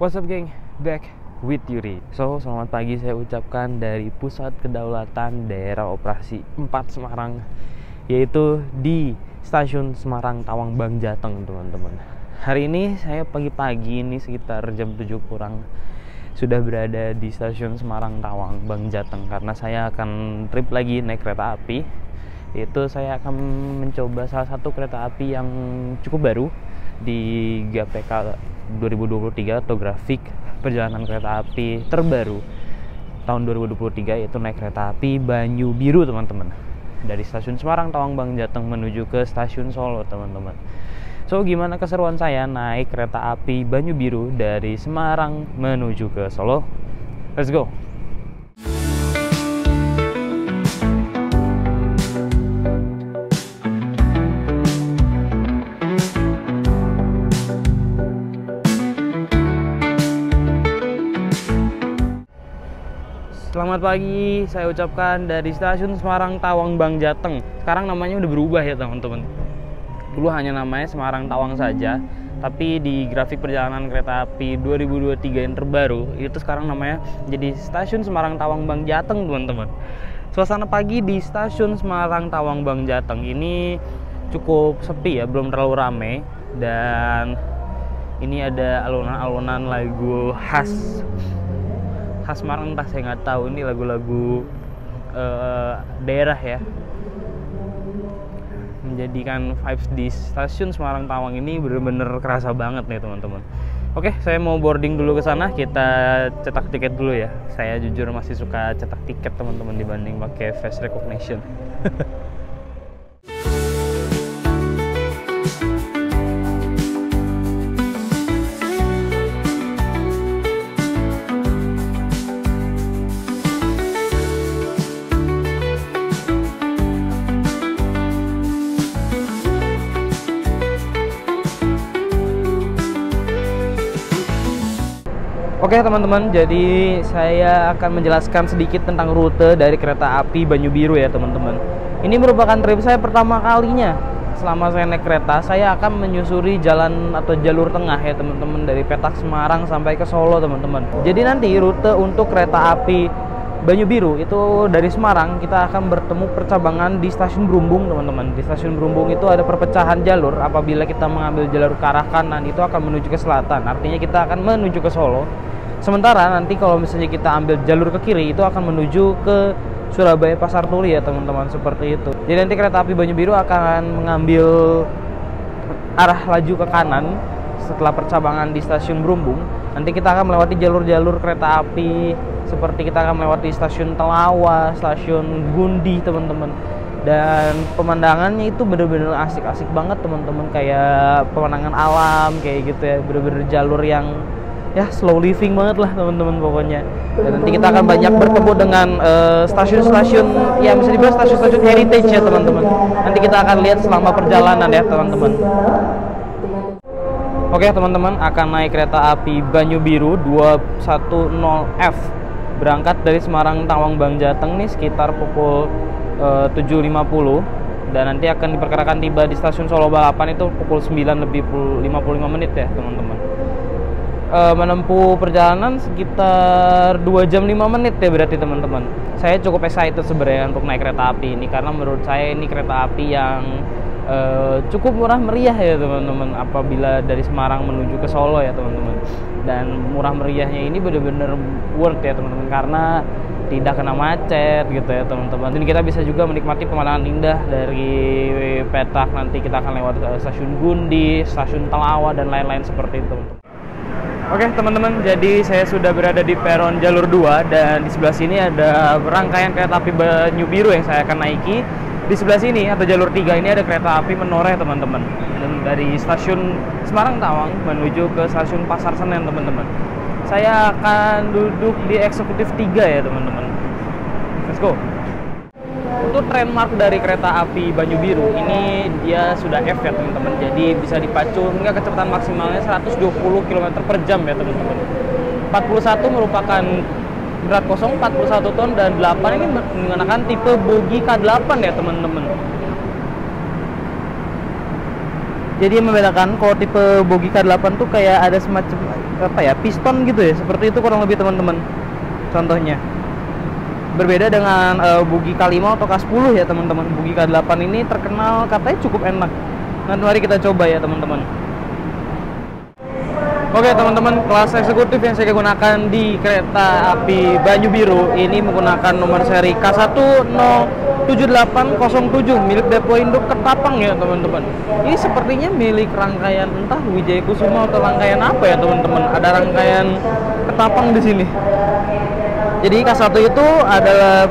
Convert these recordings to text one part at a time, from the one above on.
What's up geng, back with Yuri. So, selamat pagi saya ucapkan dari Pusat Kedaulatan Daerah Operasi 4 Semarang, yaitu di Stasiun Semarang Tawang Bang Jateng, teman-teman. Hari ini saya pagi-pagi ini sekitar jam 7 kurang sudah berada di Stasiun Semarang Tawang Bang Jateng karena saya akan trip lagi naik kereta api. Itu saya akan mencoba salah satu kereta api yang cukup baru di GPK 2023 atau grafik perjalanan kereta api terbaru tahun 2023, yaitu naik kereta api Banyu Biru, teman-teman, dari Stasiun Semarang Tawang Bang Jateng menuju ke Stasiun Solo, teman-teman. So, gimana keseruan saya naik kereta api Banyu Biru dari Semarang menuju ke Solo? Let's go. Selamat pagi, saya ucapkan dari Stasiun Semarang Tawang Bang Jateng. Sekarang namanya udah berubah ya, teman-teman. Dulu hanya namanya Semarang Tawang saja, tapi di grafik perjalanan kereta api 2023 yang terbaru itu sekarang namanya jadi Stasiun Semarang Tawang Bang Jateng, teman-teman. Suasana pagi di Stasiun Semarang Tawang Bang Jateng ini cukup sepi ya, belum terlalu ramai, dan ini ada alunan-alunan lagu khas Semarang, entah saya nggak tahu, ini lagu-lagu daerah ya, menjadikan vibes di Stasiun Semarang Tawang ini bener-bener kerasa banget nih, teman-teman. Oke, saya mau boarding dulu ke sana, kita cetak tiket dulu ya. Saya jujur masih suka cetak tiket, teman-teman, dibanding pakai face recognition. Oke teman-teman, jadi saya akan menjelaskan sedikit tentang rute dari kereta api Banyu Biru ya, teman-teman. Ini merupakan trip saya pertama kalinya selama saya naik kereta. Saya akan menyusuri jalan atau jalur tengah ya, teman-teman, dari Petak Semarang sampai ke Solo, teman-teman. Jadi nanti rute untuk kereta api Banyu Biru itu dari Semarang kita akan bertemu percabangan di Stasiun Brumbung, teman-teman. Di Stasiun Brumbung itu ada perpecahan jalur. Apabila kita mengambil jalur ke arah kanan itu akan menuju ke selatan, artinya kita akan menuju ke Solo. Sementara nanti kalau misalnya kita ambil jalur ke kiri itu akan menuju ke Surabaya Pasar Turi ya, teman-teman, seperti itu. Jadi nanti kereta api Banyu Biru akan mengambil arah laju ke kanan setelah percabangan di Stasiun Brumbung. Nanti kita akan melewati jalur-jalur kereta api seperti kita akan melewati Stasiun Telawa, Stasiun Gundi, teman-teman. Dan pemandangannya itu bener-bener asik-asik banget, teman-teman, kayak pemandangan alam kayak gitu ya, bener-bener jalur yang ya slow living banget lah, teman-teman, pokoknya. Dan nanti kita akan banyak bertemu dengan stasiun-stasiun ya, bisa dibilang stasiun-stasiun heritage ya, teman-teman. Nanti kita akan lihat selama perjalanan ya, teman-teman. Oke teman-teman, akan naik kereta api Banyu Biru 210F berangkat dari Semarang Tawang Bang Jateng nih sekitar pukul 7.50, dan nanti akan diperkirakan tiba di Stasiun Solo Balapan itu pukul 9 lebih 55 menit ya, teman-teman. Menempuh perjalanan sekitar 2 jam 5 menit ya berarti, teman-teman. Saya cukup excited sebenarnya untuk naik kereta api ini karena menurut saya ini kereta api yang cukup murah meriah ya, teman-teman, apabila dari Semarang menuju ke Solo ya, teman-teman. Dan murah meriahnya ini benar-benar worth ya, teman-teman, karena tidak kena macet gitu ya, teman-teman. Dan kita bisa juga menikmati pemandangan indah dari Petak. Nanti kita akan lewat ke Stasiun Gundi, Stasiun Telawa, dan lain-lain seperti itu. Oke teman-teman, jadi saya sudah berada di peron jalur 2 dan di sebelah sini ada rangkaian kereta api Banyu Biru yang saya akan naiki. Di sebelah sini atau jalur 3 ini ada kereta api Menoreh, teman-teman. Dan dari Stasiun Semarang Tawang menuju ke Stasiun Pasar Senen, teman-teman. Saya akan duduk di eksekutif 3 ya, teman-teman. Let's go. Untuk trademark dari kereta api Banyu Biru ini dia sudah F ya, teman-teman. Jadi bisa dipacu hingga kecepatan maksimalnya 120 km per jam ya, teman-teman. 41 merupakan berat kosong, 41 ton, dan 8 ini menggunakan tipe bogi K8 ya, teman-teman. Jadi yang membedakan kalau tipe bogi K8 tuh kayak ada semacam apa ya, piston gitu ya, seperti itu kurang lebih teman-teman. Contohnya berbeda dengan bogi K5 atau K10 ya teman-teman. Bogi K8 ini terkenal katanya cukup enak. Nanti mari kita coba ya teman-teman. Oke teman-teman, kelas eksekutif yang saya gunakan di kereta api Banyu Biru ini menggunakan nomor seri K107807 milik Depo Induk Ketapang ya teman-teman. Ini sepertinya milik rangkaian entah Wijaya Kusuma atau rangkaian apa ya teman-teman. Ada rangkaian Ketapang di sini. Jadi K1 itu adalah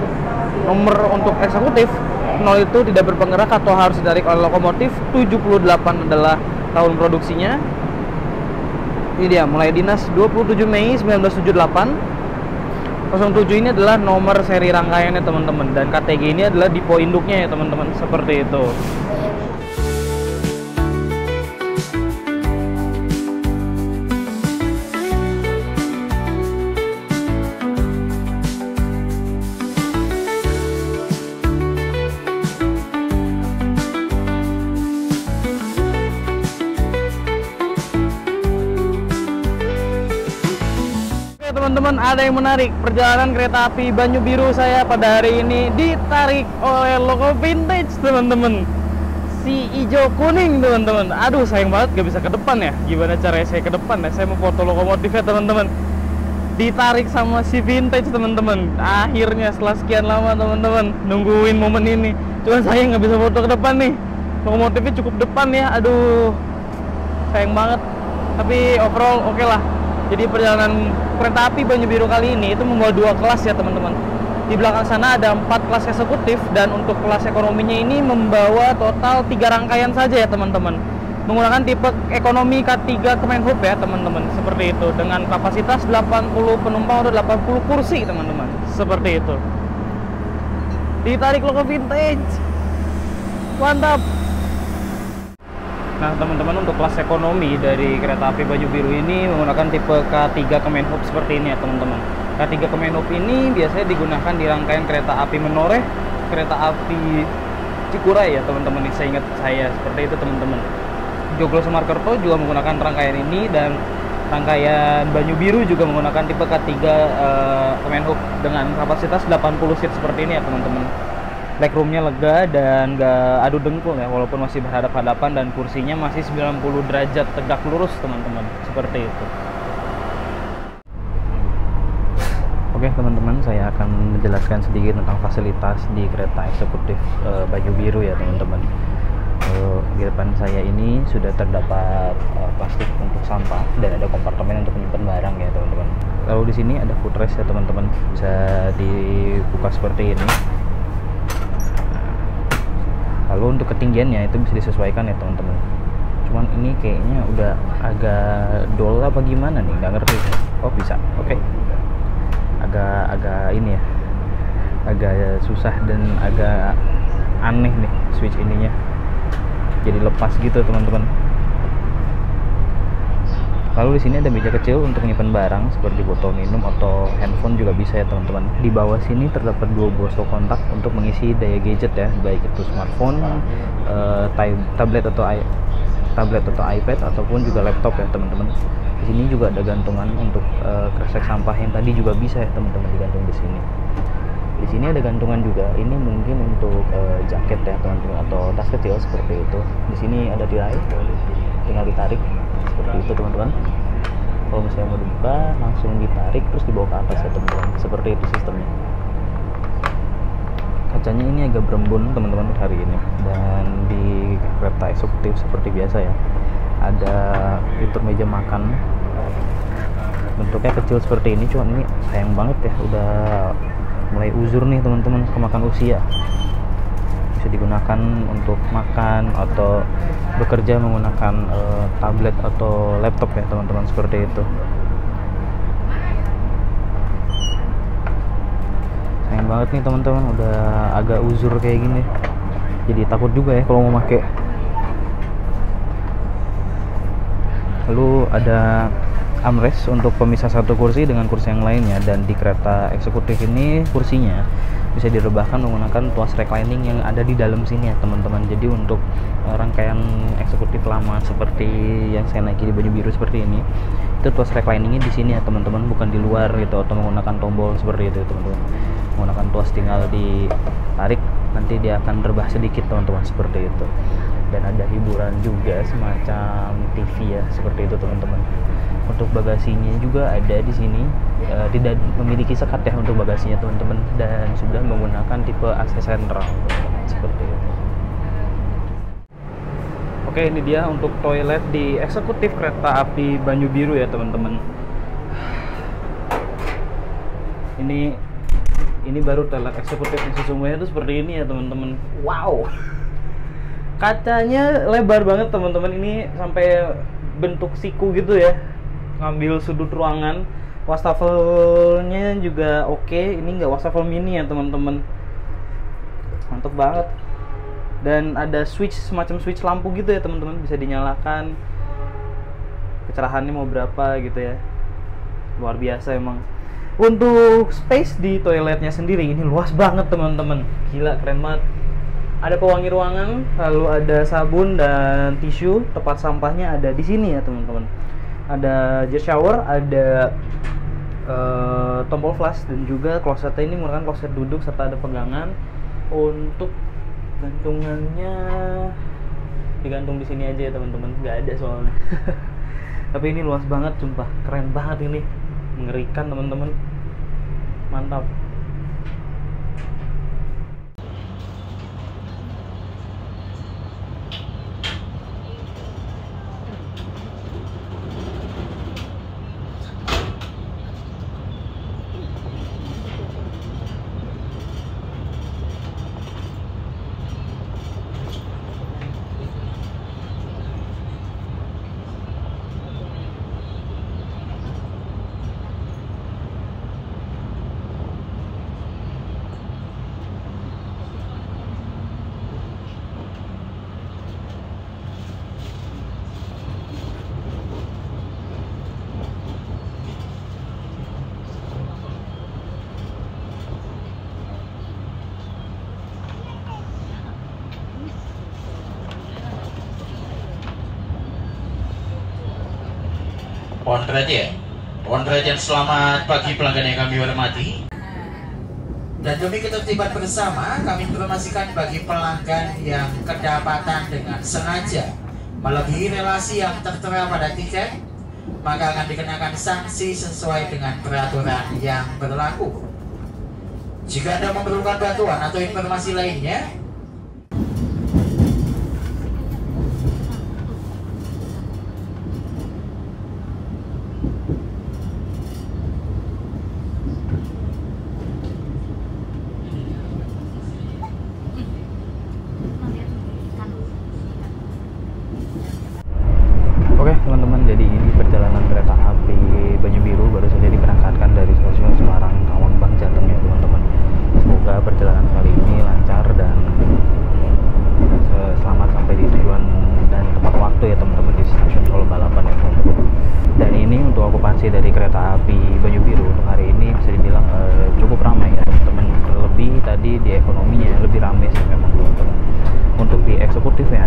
nomor untuk eksekutif, 0 itu tidak berpenggerak atau harus ditarik oleh lokomotif, 78 adalah tahun produksinya. Ini dia, mulai dinas 27 Mei 1978. 07 ini adalah nomor seri rangkaiannya teman-teman, dan KTG ini adalah depo induknya ya teman-teman, seperti itu. Teman-teman, ada yang menarik. Perjalanan kereta api Banyu Biru saya pada hari ini ditarik oleh logo vintage teman-teman, si hijau kuning teman-teman. Aduh sayang banget gak bisa ke depan ya. Gimana caranya saya ke depan ya? Saya mau foto lokomotifnya teman-teman. Ditarik sama si vintage teman-teman. Akhirnya setelah sekian lama teman-teman nungguin momen ini, cuman saya nggak bisa foto ke depan nih. Lokomotifnya cukup depan ya. Aduh sayang banget. Tapi overall oke lah. Jadi perjalanan kereta api Banyu Biru kali ini itu membawa 2 kelas ya teman-teman. Di belakang sana ada 4 kelas eksekutif, dan untuk kelas ekonominya ini membawa total 3 rangkaian saja ya teman-teman. Menggunakan tipe ekonomi K3 Kemenhub ya teman-teman, seperti itu. Dengan kapasitas 80 penumpang atau 80 kursi teman-teman, seperti itu. Ditarik logo vintage, mantap. Nah teman-teman, untuk kelas ekonomi dari kereta api Banyu Biru ini menggunakan tipe K3 Kemenhub seperti ini ya teman-teman. K3 Kemenhub ini biasanya digunakan di rangkaian kereta api Menoreh, kereta api Cikuray ya teman-teman. Saya ingat saya seperti itu teman-teman. Joglo Semarkerto juga menggunakan rangkaian ini, dan rangkaian Banyu Biru juga menggunakan tipe K3 Kemenhub dengan kapasitas 80 seat seperti ini ya teman-teman. Legroomnya lega dan gak adu dengkul ya, walaupun masih berhadap-hadapan, dan kursinya masih 90 derajat tegak lurus teman-teman, seperti itu. Oke teman-teman, saya akan menjelaskan sedikit tentang fasilitas di kereta eksekutif Banyu Biru ya teman-teman. Di depan saya ini sudah terdapat plastik untuk sampah, dan ada kompartemen untuk menyimpan barang ya teman-teman. Lalu di sini ada footrest ya teman-teman, bisa dibuka seperti ini. Lalu untuk ketinggiannya itu bisa disesuaikan ya teman-teman. Cuman ini kayaknya udah agak dol apa gimana nih, nggak ngerti. Oh bisa, oke. Agak ini ya, agak susah dan agak aneh nih switch ininya. Jadi lepas gitu teman-teman. Lalu di sini ada meja kecil untuk menyimpan barang seperti botol minum atau handphone juga bisa ya teman-teman. Di bawah sini terdapat 2 buah stok kontak untuk mengisi daya gadget ya, baik itu smartphone, tablet atau iPad ataupun juga laptop ya teman-teman. Di sini juga ada gantungan untuk kresek sampah yang tadi juga bisa ya teman-teman, digantung di sini. Di sini ada gantungan juga. Ini mungkin untuk jaket ya teman-teman, atau tas kecil seperti itu. Di sini ada tirai, tinggal ditarik seperti itu teman-teman. Kalau misalnya mau dibuka, langsung ditarik terus dibawa ke atas ya teman-teman, seperti itu sistemnya. Kacanya ini agak berembun teman-teman hari ini, dan di kereta eksekutif seperti biasa ya, ada fitur meja makan. Bentuknya kecil seperti ini, cuman ini sayang banget ya, udah mulai uzur nih teman-teman, kemakan usia. Bisa digunakan untuk makan atau bekerja menggunakan tablet atau laptop ya teman-teman, seperti itu. Sayang banget nih teman-teman, udah agak uzur kayak gini, jadi takut juga ya kalau mau pakai. Lalu ada armrest untuk pemisah satu kursi dengan kursi yang lainnya, dan di kereta eksekutif ini kursinya bisa direbahkan menggunakan tuas reclining yang ada di dalam sini ya teman-teman. Jadi untuk rangkaian eksekutif lama seperti yang saya naiki di Banyu Biru seperti ini, itu tuas recliningnya di sini ya teman-teman, bukan di luar gitu atau menggunakan tombol seperti itu teman-teman. Menggunakan tuas tinggal ditarik, nanti dia akan rebah sedikit teman-teman, seperti itu. Dan ada hiburan juga semacam TV ya, seperti itu teman-teman. Untuk bagasinya juga ada di sini, tidak memiliki sekat ya untuk bagasinya teman-teman, dan sudah menggunakan tipe AC sentral seperti itu. Oke, ini dia untuk toilet di eksekutif kereta api Banyu Biru ya teman-teman. Ini baru toilet eksekutif yang sesungguhnya itu seperti ini ya teman-teman. Wow, kacanya lebar banget teman-teman, ini sampai bentuk siku gitu ya, ngambil sudut ruangan. Wastafelnya juga oke. Ini nggak wastafel mini ya teman-teman, mantep banget. Dan ada switch, semacam switch lampu gitu ya teman-teman, bisa dinyalakan kecerahannya mau berapa gitu ya. Luar biasa emang. Untuk space di toiletnya sendiri ini luas banget teman-teman, gila keren banget. Ada pewangi ruangan, lalu ada sabun dan tisu. Tempat sampahnya ada di sini ya teman-teman. Ada jet shower, ada tombol flush, dan juga klosetnya ini menggunakan kloset duduk serta ada pegangan. Untuk gantungannya digantung di sini aja ya teman-teman, nggak ada soalnya. Tapi ini luas banget, sumpah keren banget ini, mengerikan teman-teman, mantap. Mohon perhatian, selamat pagi pelanggan yang kami hormati. Dan demi ketertiban bersama, kami informasikan bagi pelanggan yang kedapatan dengan sengaja melebihi relasi yang tertera pada tiket, maka akan dikenakan sanksi sesuai dengan peraturan yang berlaku. Jika Anda memerlukan bantuan atau informasi lainnya, Oke teman-teman, jadi ini perjalanan kereta api Banyu Biru baru saja diberangkatkan dari stasiun Semarang Tawang Bang Jateng ya teman-teman. Semoga perjalanan kali ini lancar dan selamat sampai di tujuan dan tepat waktu ya teman-teman, di stasiun Solo Balapan ya teman-teman. Dan ini untuk okupansi dari kereta api Banyu Biru untuk hari ini bisa dibilang cukup ramai ya teman-teman. Lebih tadi di ekonominya lebih ramai sih memang teman-teman. Untuk di eksekutifnya,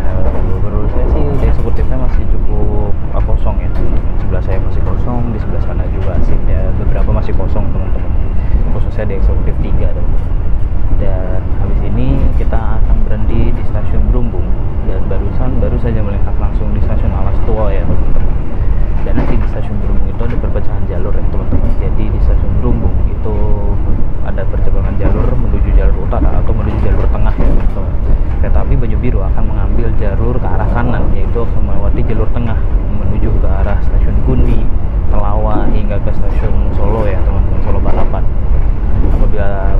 menurut saya sih di eksekutifnya masih cukup kosong ya teman-teman. Sebelah saya masih kosong, di sebelah sana juga seatnya beberapa masih kosong teman-teman, khususnya di eksekutif 3 teman-teman. Dan habis ini kita akan berhenti di stasiun Brumbung, dan baru saja melintas langsung di stasiun Alas Tua ya teman-teman. Dan nanti di stasiun Brumbung itu ada perpecahan jalur ya teman-teman. Jadi di stasiun Brumbung itu ada percabangan jalur menuju jalur utara atau menuju jalur tengah ya teman-teman. Kereta api Banyu Biru akan mengambil jalur ke arah kanan, yaitu akan melewati jalur tengah menuju ke arah stasiun Gundi, Telawa hingga ke stasiun Solo ya teman-teman, Solo Balapan. Apabila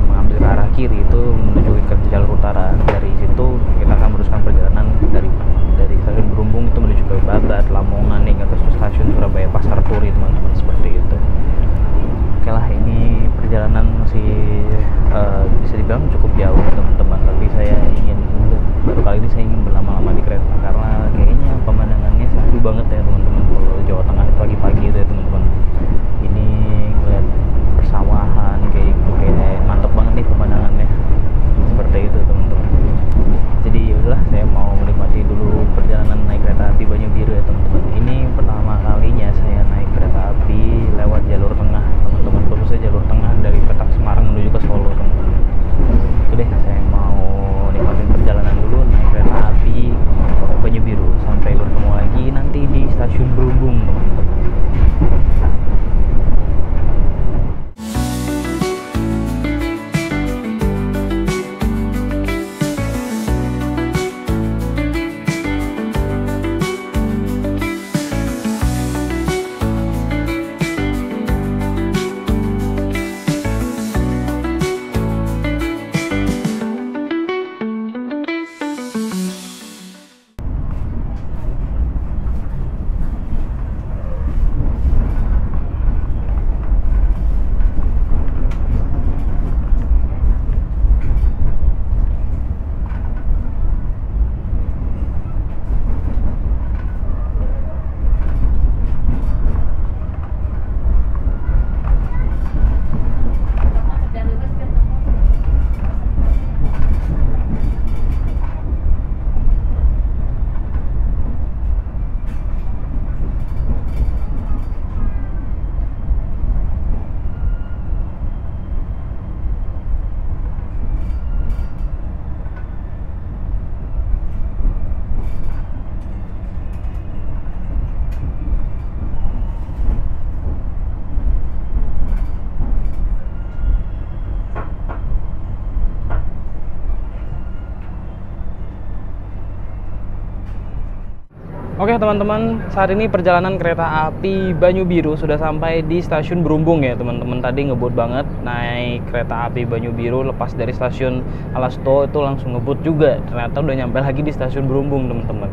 Oke teman-teman, saat ini perjalanan kereta api Banyu Biru sudah sampai di stasiun Berumbung ya teman-teman. Tadi ngebut banget naik kereta api Banyu Biru, lepas dari stasiun Alasto itu langsung ngebut juga. Ternyata udah nyampe lagi di stasiun Berumbung teman-teman.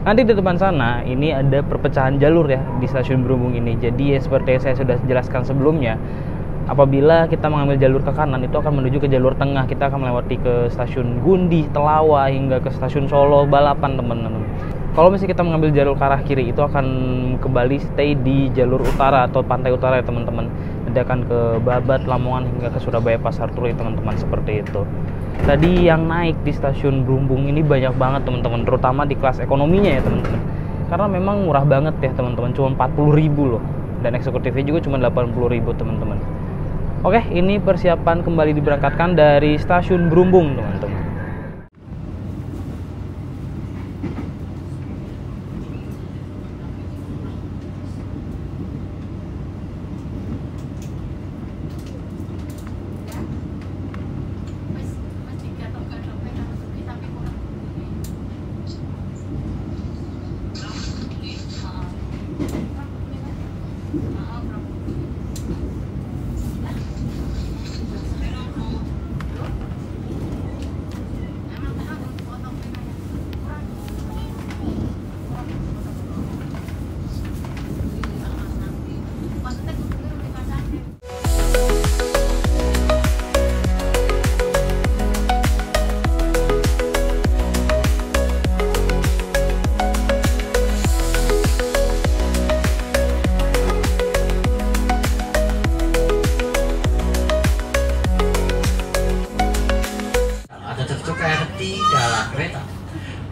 Nanti di depan sana ini ada perpecahan jalur ya di stasiun Berumbung ini. Jadi ya, seperti yang saya sudah jelaskan sebelumnya, apabila kita mengambil jalur ke kanan itu akan menuju ke jalur tengah. Kita akan melewati ke stasiun Gundi, Telawa, hingga ke stasiun Solo, Balapan teman-teman. Kalau misalnya kita mengambil jalur ke arah kiri itu akan kembali stay di jalur utara atau pantai utara ya teman-teman. Nanti akan ke Babat, Lamongan hingga ke Surabaya, Pasar Turi teman-teman, seperti itu. Tadi yang naik di stasiun Berumbung ini banyak banget teman-teman, terutama di kelas ekonominya ya teman-teman. Karena memang murah banget ya teman-teman, cuma 40.000 loh. Dan eksekutifnya juga cuma 80.000 teman-teman. Oke, ini persiapan kembali diberangkatkan dari stasiun Berumbung teman-teman.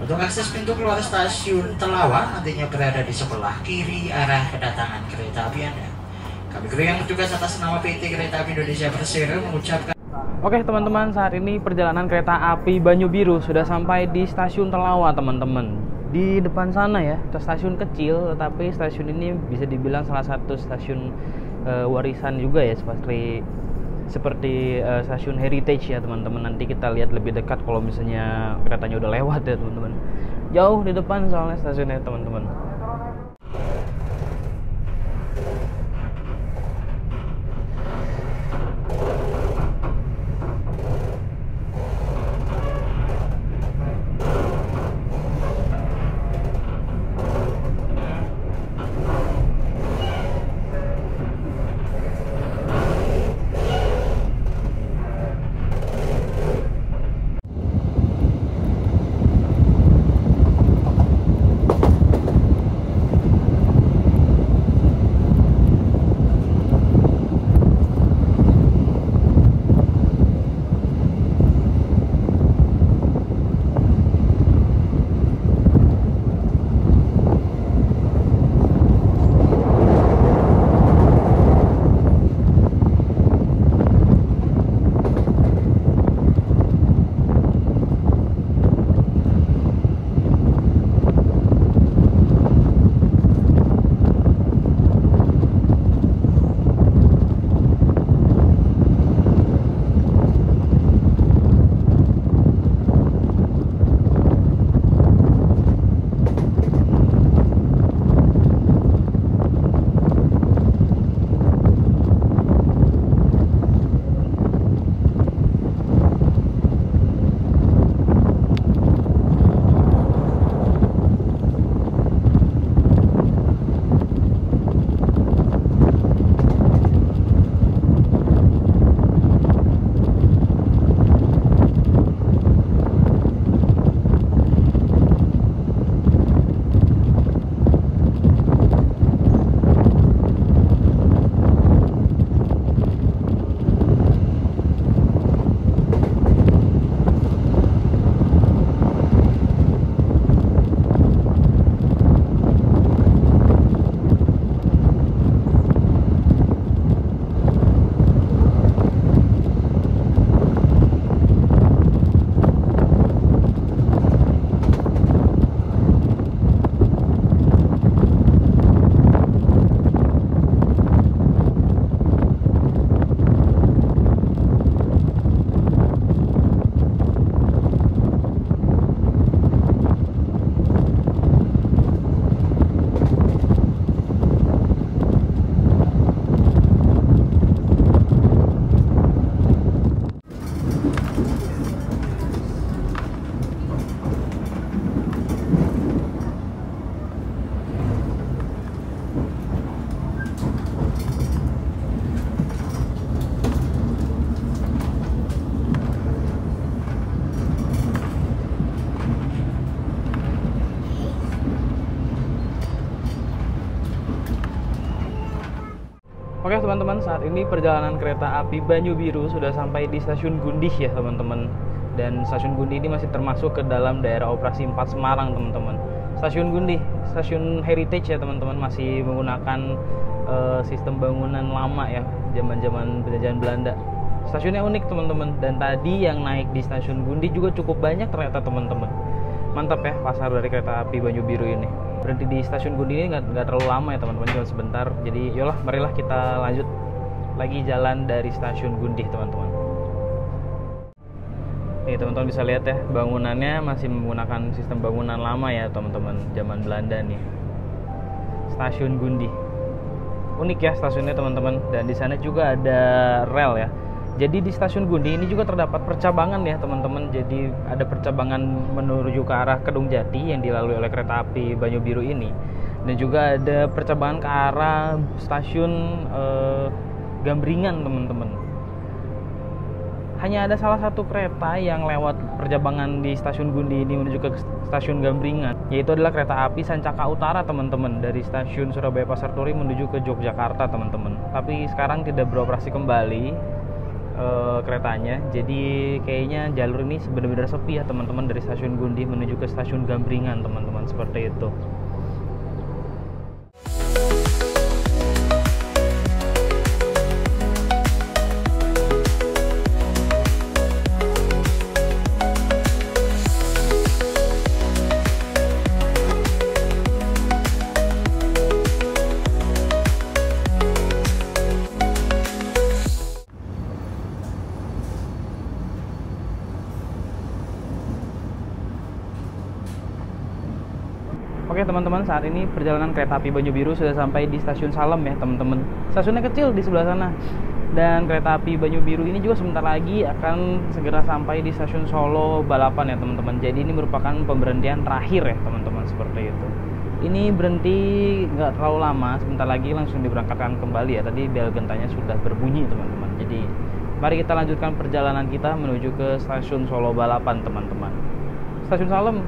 Untuk akses pintu keluar stasiun Telawa nantinya berada di sebelah kiri arah kedatangan kereta api Anda. Kami kru yang bertugas atas nama PT Kereta Api Indonesia Persero mengucapkan. Oke teman-teman, saat ini perjalanan kereta api Banyu Biru sudah sampai di stasiun Telawa teman-teman. Di depan sana ya, stasiun kecil, tetapi stasiun ini bisa dibilang salah satu stasiun warisan juga ya, seperti stasiun heritage ya teman-teman. Nanti kita lihat lebih dekat kalau misalnya keretanya udah lewat ya teman-teman. Jauh di depan soalnya stasiunnya teman-teman. Oke teman-teman, saat ini perjalanan kereta api Banyu Biru sudah sampai di stasiun Gundih ya teman-teman. Dan stasiun Gundih ini masih termasuk ke dalam daerah operasi 4 Semarang teman-teman. Stasiun Gundih, stasiun heritage ya teman-teman, masih menggunakan sistem bangunan lama ya, zaman-zaman penjajahan Belanda. Stasiunnya unik teman-teman, dan tadi yang naik di stasiun Gundih juga cukup banyak ternyata teman-teman. Mantap ya pasar dari kereta api Banyu Biru ini. Berhenti di stasiun Gundih ini nggak terlalu lama ya teman-teman, cuma sebentar. Jadi yolah, marilah kita lanjut lagi jalan dari stasiun Gundih teman-teman. Nih teman-teman bisa lihat ya, bangunannya masih menggunakan sistem bangunan lama ya teman-teman, zaman Belanda nih. Stasiun Gundih. Unik ya stasiunnya teman-teman, dan di sana juga ada rel ya. Jadi di stasiun Gundih ini juga terdapat percabangan ya teman-teman. Jadi ada percabangan menuju ke arah Kedung Jati yang dilalui oleh kereta api Banyu Biru ini, dan juga ada percabangan ke arah stasiun Gambringan teman-teman. Hanya ada salah satu kereta yang lewat percabangan di stasiun Gundih ini menuju ke stasiun Gambringan, yaitu adalah kereta api Sancaka Utara teman-teman, dari stasiun Surabaya Pasar Turi menuju ke Yogyakarta teman-teman. Tapi sekarang tidak beroperasi kembali keretanya, jadi kayaknya jalur ini benar-benar sepi ya teman-teman, dari stasiun Gundih menuju ke stasiun Gambringan teman-teman, seperti itu. Oke teman-teman, saat ini perjalanan kereta api Banyu Biru sudah sampai di stasiun Salem ya teman-teman. Stasiunnya kecil di sebelah sana. Dan kereta api Banyu Biru ini juga sebentar lagi akan segera sampai di stasiun Solo Balapan ya teman-teman. Jadi ini merupakan pemberhentian terakhir ya teman-teman, seperti itu. Ini berhenti nggak terlalu lama, sebentar lagi langsung diberangkatkan kembali ya. Tadi bel gentanya sudah berbunyi teman-teman. Jadi mari kita lanjutkan perjalanan kita menuju ke stasiun Solo Balapan teman-teman. Stasiun Salem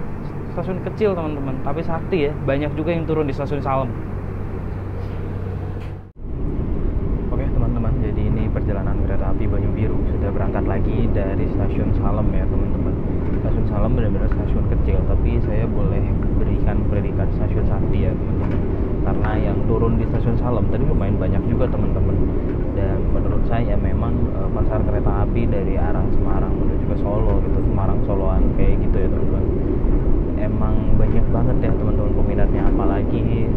stasiun kecil teman-teman, tapi sakti ya, banyak juga yang turun di stasiun Salem. Oke teman-teman, jadi ini perjalanan kereta api Banyu Biru sudah berangkat lagi dari stasiun Salem ya teman-teman. Stasiun Salem benar-benar stasiun kecil, tapi saya boleh berikan predikat stasiun sakti ya teman-teman, karena yang turun di stasiun Salem tadi lumayan banyak juga teman-teman. Dan menurut saya memang pasar kereta api dari arah Semarang menuju ke Solo gitu, Semarang Soloan kayak gitu ya teman-teman, emang banyak banget ya teman-teman peminatnya. Apalagi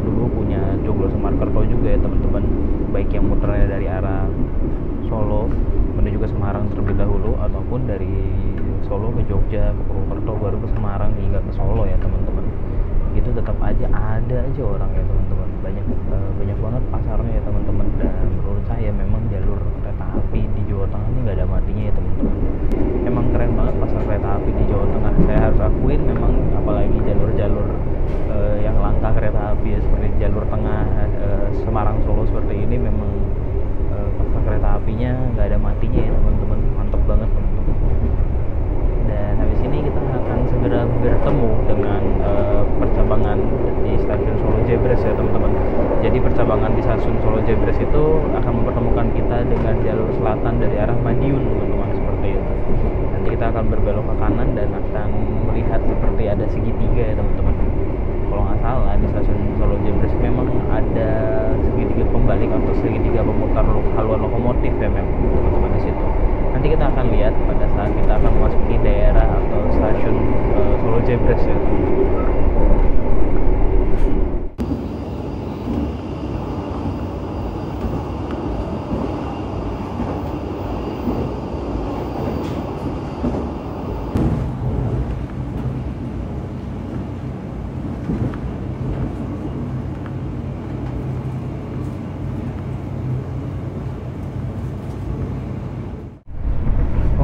dulu punya Joglo Semarkerto juga ya teman-teman, baik yang muternya dari arah Solo menuju ke Semarang terlebih dahulu, ataupun dari Solo ke Jogja, ke Purwokerto, baru ke Semarang hingga ke Solo ya teman-teman. Itu tetap aja ada aja orang ya teman-teman, banyak banget pasarnya ya teman-teman. Dan menurut saya memang jalur kereta api di Jawa Tengah ini nggak ada matinya ya teman-teman. Emang keren banget pasar kereta api di Jawa Tengah, saya harus akuin memang. Apalagi jalur-jalur yang langka kereta api ya, seperti jalur tengah Semarang Solo seperti ini, memang pasar kereta apinya nggak ada matinya ya teman-teman, mantep banget teman-teman. Dan habis ini kita akan segera bertemu dengan percabangan di stasiun Solo Jebres ya teman-teman. Jadi percabangan di stasiun Solo Jebres itu akan mempertemukan kita dengan jalur selatan dari arah Madiun teman-teman, seperti itu. Nanti kita akan berbelok ke kanan dan akan melihat seperti ada segitiga ya teman-teman. Kalau nggak salah di stasiun Solo Jebres memang ada segitiga pembalik atau segitiga pemutar haluan lokomotif ya memang teman-teman di situ. Nanti kita akan lihat pada saat kita akan memasuki daerah atau stasiun Solo Jebres ya teman-teman.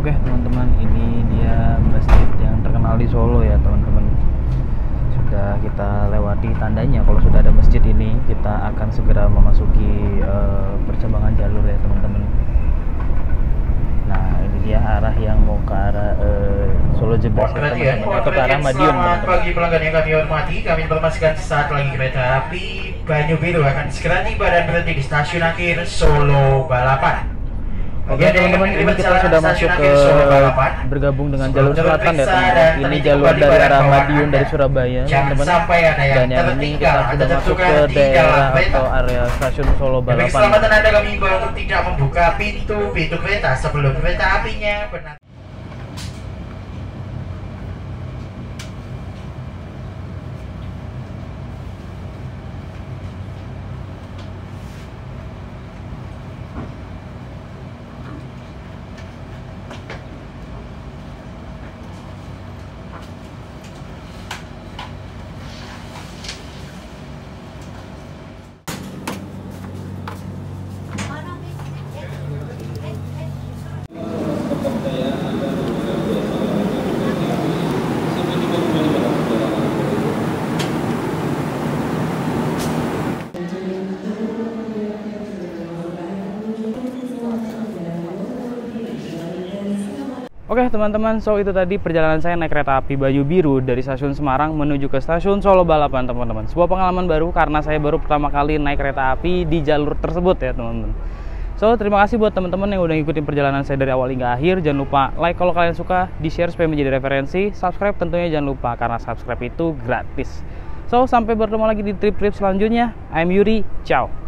Oke teman-teman, ini dia masjid yang terkenal di Solo ya teman-teman. Sudah kita lewati tandanya, kalau sudah ada masjid ini kita akan segera memasuki percabangan jalur ya teman-teman. Nah ini dia arah yang mau ke arah Solo Jebres ya teman-teman, atau ke arah Madiun. Selamat pagi pelanggan yang kami hormati, kami informasikan saat lagi kereta api Banyu Biru akan segera tiba dan berhenti di stasiun akhir Solo Balapan. Oke teman-teman, ini kita sudah masuk ke bergabung dengan jalur selatan ya teman-teman. Ini jalur dari arah Madiun dari Surabaya teman-teman. Dan yang ini kita sudah masuk ke daerah atau area stasiun Solo Balapan. Keselamatan Anda kami himbau untuk tidak membuka pintu kereta sebelum kereta apinya benar. Oke teman-teman, so itu tadi perjalanan saya naik kereta api Banyu Biru dari stasiun Semarang menuju ke stasiun Solo Balapan teman-teman. Sebuah pengalaman baru karena saya baru pertama kali naik kereta api di jalur tersebut ya teman-teman. So terima kasih buat teman-teman yang udah ngikutin perjalanan saya dari awal hingga akhir. Jangan lupa like kalau kalian suka, di share supaya menjadi referensi, subscribe tentunya jangan lupa karena subscribe itu gratis. So sampai bertemu lagi di trip-trip selanjutnya. I'm Yuri, ciao.